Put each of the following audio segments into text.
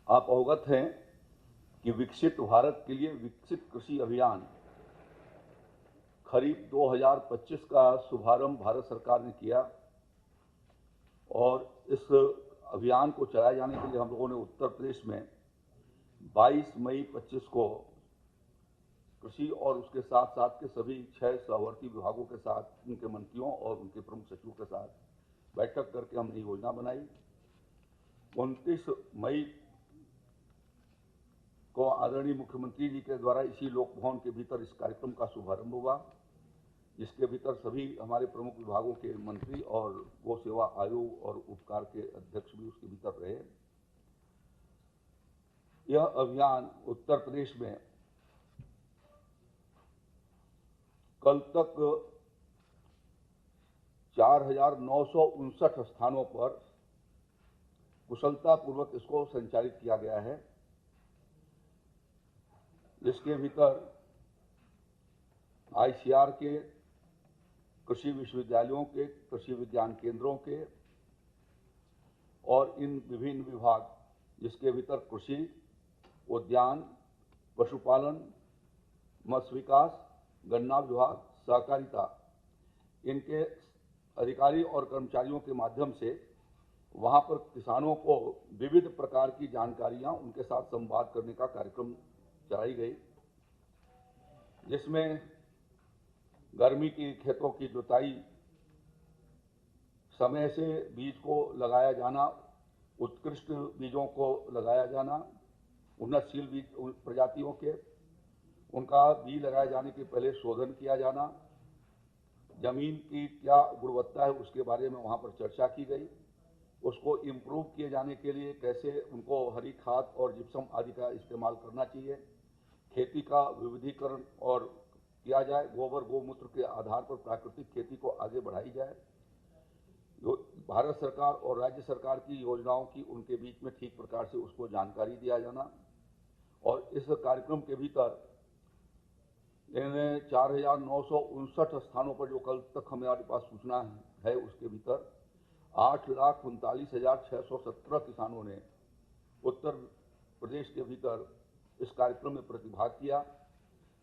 आप अवगत हैं कि विकसित भारत के लिए विकसित कृषि अभियान खरीफ 2025 का शुभारंभ भारत सरकार ने किया और इस अभियान को चलाए जाने के लिए हम लोगों ने उत्तर प्रदेश में 22 मई 25 को कृषि और उसके साथ साथ के सभी 6 सहवर्ती विभागों के साथ उनके मंत्रियों और उनके प्रमुख सचिवों के साथ बैठक करके हमने योजना बनाई। 29 मई को आदरणीय मुख्यमंत्री जी के द्वारा इसी लोक भवन के भीतर इस कार्यक्रम का शुभारंभ हुआ, जिसके भीतर सभी हमारे प्रमुख विभागों के मंत्री और गौ सेवा आयोग और उपकार के अध्यक्ष भी उसके भीतर रहे। यह अभियान उत्तर प्रदेश में कल तक 4,959 स्थानों पर कुशलतापूर्वक इसको संचालित किया गया है, जिसके भीतर आईसीआर के, कृषि विश्वविद्यालयों के, कृषि विज्ञान केंद्रों के और इन विभिन्न विभाग, जिसके भीतर कृषि, उद्यान, पशुपालन, मत्स्य विकास, गन्ना विभाग, सहकारिता, इनके अधिकारी और कर्मचारियों के माध्यम से वहां पर किसानों को विविध प्रकार की जानकारियां, उनके साथ संवाद करने का कार्यक्रम चलाई गई, जिसमें गर्मी की खेतों की जुताई, समय से बीज को लगाया जाना, उत्कृष्ट बीजों को लगाया जाना, उन्नतशील बीज प्रजातियों के, उनका बीज लगाए जाने के पहले शोधन किया जाना, जमीन की क्या गुणवत्ता है उसके बारे में वहां पर चर्चा की गई, उसको इम्प्रूव किए जाने के लिए कैसे उनको हरी खाद और जिप्सम आदि का इस्तेमाल करना चाहिए, खेती का विविधीकरण और किया जाए, गोबर गोमूत्र के आधार पर प्राकृतिक खेती को आगे बढ़ाई जाए, भारत सरकार और राज्य सरकार की योजनाओं की उनके बीच में ठीक प्रकार से उसको जानकारी दिया जाना। और इस कार्यक्रम के भीतर 4,959 स्थानों पर जो कल तक हमारे पास सूचना है उसके भीतर 8,39,617 किसानों ने उत्तर प्रदेश के भीतर इस कार्यक्रम में प्रतिभाग किया,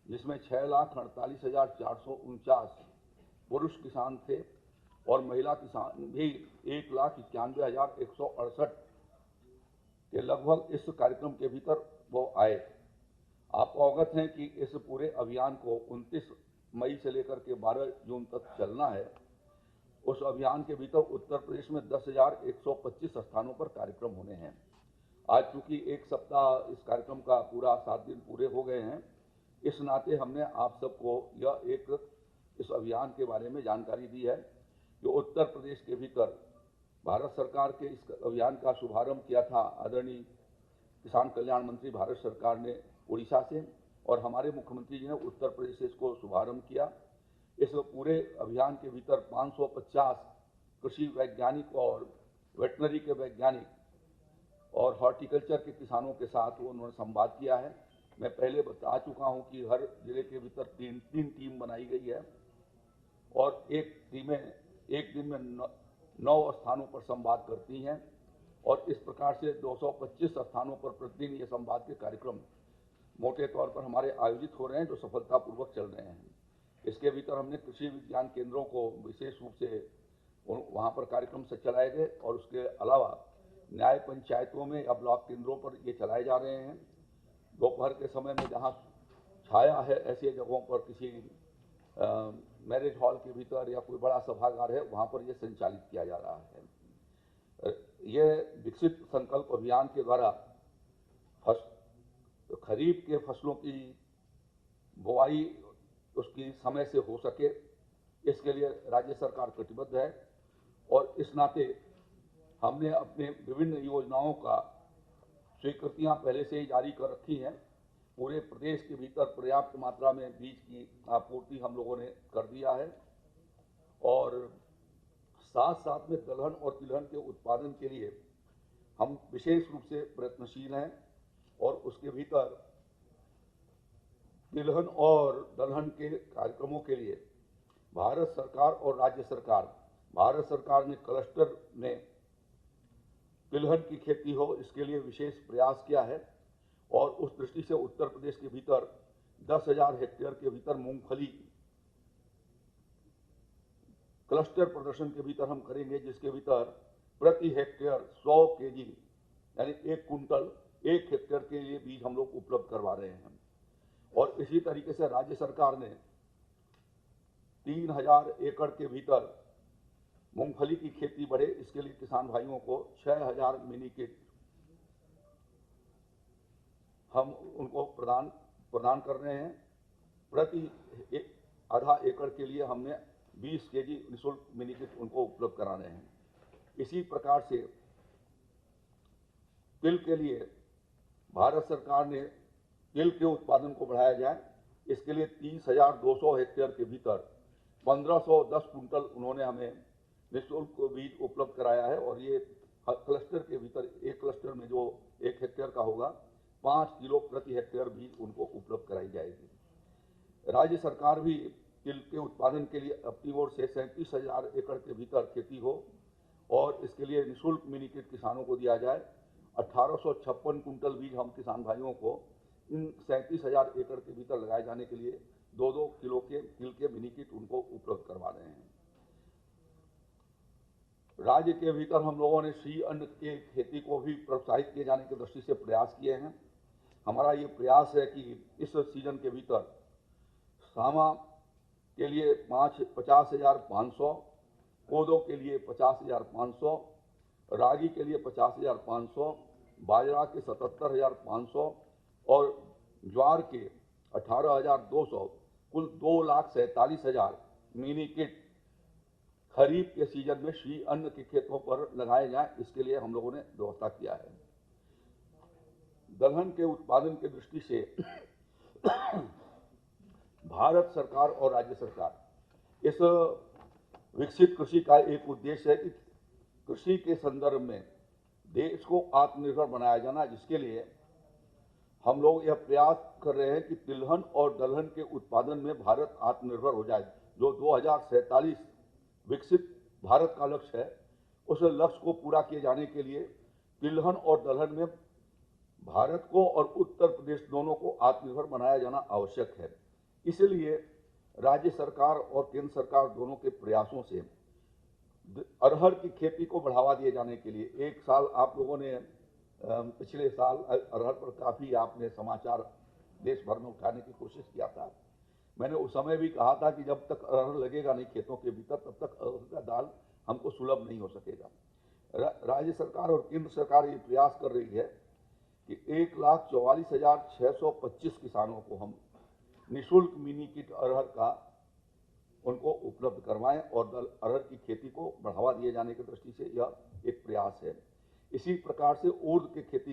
जिसमें 6,48,449 पुरुष किसान थे और महिला किसान भी 1,91,168 के लगभग इस कार्यक्रम के भीतर वो आए। आप अवगत हैं कि इस पूरे अभियान को 29 मई से लेकर के 12 जून तक चलना है। उस अभियान के भीतर उत्तर प्रदेश में 10,125 स्थानों पर कार्यक्रम होने हैं। आज चूंकि एक सप्ताह इस कार्यक्रम का पूरा 7 दिन पूरे हो गए हैं, इस नाते हमने आप सबको यह इस अभियान के बारे में जानकारी दी है कि उत्तर प्रदेश के भीतर भारत सरकार के इस अभियान का शुभारंभ किया था आदरणीय किसान कल्याण मंत्री भारत सरकार ने उड़ीसा से, और हमारे मुख्यमंत्री जी ने उत्तर प्रदेश से इसको शुभारंभ किया। इस पूरे अभियान के भीतर 550 कृषि वैज्ञानिक और वेटनरी के वैज्ञानिक और हॉर्टिकल्चर के किसानों के साथ उन्होंने संवाद किया है। मैं पहले बता चुका हूं कि हर जिले के भीतर तीन टीम बनाई गई है और एक टीमें एक दिन में 9 स्थानों पर संवाद करती हैं और इस प्रकार से 225 स्थानों पर प्रतिदिन ये संवाद के कार्यक्रम मोटे तौर पर हमारे आयोजित हो रहे हैं, जो सफलतापूर्वक चल रहे हैं। इसके भीतर हमने कृषि विज्ञान केंद्रों को विशेष रूप से वहां पर कार्यक्रम से चलाए गए और उसके अलावा न्याय पंचायतों में या ब्लॉक केंद्रों पर ये चलाए जा रहे हैं। दोपहर के समय में जहां छाया है ऐसे जगहों पर किसी मैरिज हॉल के भीतर या कोई बड़ा सभागार है, वहां पर यह संचालित किया जा रहा है। यह विकसित संकल्प अभियान के द्वारा खरीफ के फसलों की बुआई उसकी समय से हो सके, इसके लिए राज्य सरकार प्रतिबद्ध है और इस नाते हमने अपने विभिन्न योजनाओं का स्वीकृतियां पहले से ही जारी कर रखी हैं। पूरे प्रदेश के भीतर पर्याप्त मात्रा में बीज की आपूर्ति हम लोगों ने कर दिया है और साथ साथ में दलहन और तिलहन के उत्पादन के लिए हम विशेष रूप से प्रयत्नशील हैं और उसके भीतर तिलहन और दलहन के कार्यक्रमों के लिए भारत सरकार और राज्य सरकार, भारत सरकार ने क्लस्टर में तिलहन की खेती हो, इसके लिए विशेष प्रयास किया है और उस दृष्टि से उत्तर प्रदेश के भीतर 10,000 हेक्टेयर के भीतर मूंगफली क्लस्टर प्रदर्शन के भीतर हम करेंगे, जिसके भीतर प्रति हेक्टेयर 100 केजी यानी 1 कुंटल 1 हेक्टेयर के लिए बीज हम लोग उपलब्ध करवा रहे हैं। और इसी तरीके से राज्य सरकार ने 3,000 एकड़ के भीतर मूंगफली की खेती बढ़े, इसके लिए किसान भाइयों को 6,000 मिनी किट हम उनको प्रदान कर रहे हैं। प्रति आधा एकड़ के लिए हमने 20 केजी निःशुल्क मिनी किट उनको उपलब्ध करा रहे हैं। इसी प्रकार से तिल के लिए भारत सरकार ने तिल के उत्पादन को बढ़ाया जाए, इसके लिए 30,200 हेक्टेयर के भीतर 1,510 कुंटल उन्होंने हमें निःशुल्क बीज उपलब्ध कराया है। और ये क्लस्टर के भीतर, एक क्लस्टर में जो 1 हेक्टेयर का होगा, 5 किलो प्रति हेक्टेयर बीज उनको उपलब्ध कराई जाएगी। राज्य सरकार भी तिल के उत्पादन के लिए अपनी ओर से 37,000 एकड़ के भीतर खेती हो और इसके लिए निःशुल्क मिनी किट किसानों को दिया जाए। 1856 कुंटल बीज हम किसान भाइयों को इन 37,000 एकड़ के भीतर लगाए जाने के लिए 2-2 किलो के तिल के मिनी किट उनको उपलब्ध करवा रहे हैं। राज्य के भीतर हम लोगों ने श्री अन्न के खेती को भी प्रोत्साहित किए जाने की दृष्टि से प्रयास किए हैं। हमारा ये प्रयास है कि इस सीजन के भीतर सामा के लिए 50,500, कोदो के लिए 50,500, रागी के लिए 50,500, बाजरा के 77,500 और ज्वार के 18,200, कुल 2,47,000 मिनी किट खरीफ के सीजन में श्री अन्न के खेतों पर लगाए जाएं, इसके लिए हम लोगों ने व्यवस्था किया है। दलहन के उत्पादन की दृष्टि से भारत सरकार और राज्य सरकार इस विकसित कृषि का एक उद्देश्य है कि कृषि के संदर्भ में देश को आत्मनिर्भर बनाया जाना, जिसके लिए हम लोग यह प्रयास कर रहे हैं कि तिलहन और दलहन के उत्पादन में भारत आत्मनिर्भर हो जाए। जो 2047 विकसित भारत का लक्ष्य है, उस लक्ष्य को पूरा किए जाने के लिए तिलहन और दलहन में भारत को और उत्तर प्रदेश दोनों को आत्मनिर्भर बनाया जाना आवश्यक है। इसलिए राज्य सरकार और केंद्र सरकार दोनों के प्रयासों से अरहर की खेती को बढ़ावा दिए जाने के लिए, एक साल आप लोगों ने पिछले साल अरहर पर काफ़ी आपने समाचार देश भर में उठाने की कोशिश किया था। मैंने उस समय भी कहा था कि जब तक अरहर लगेगा नहीं खेतों के भीतर, तब तक अरहर का दाल हमको सुलभ नहीं हो सकेगा। राज्य सरकार और केंद्र सरकार ये प्रयास कर रही है कि 1,44,625 किसानों को हम निःशुल्क मिनी किट अरहर का उनको उपलब्ध करवाएं और अरहर की खेती को बढ़ावा दिए जाने की दृष्टि से यह एक प्रयास है। इसी प्रकार से उर्द की खेती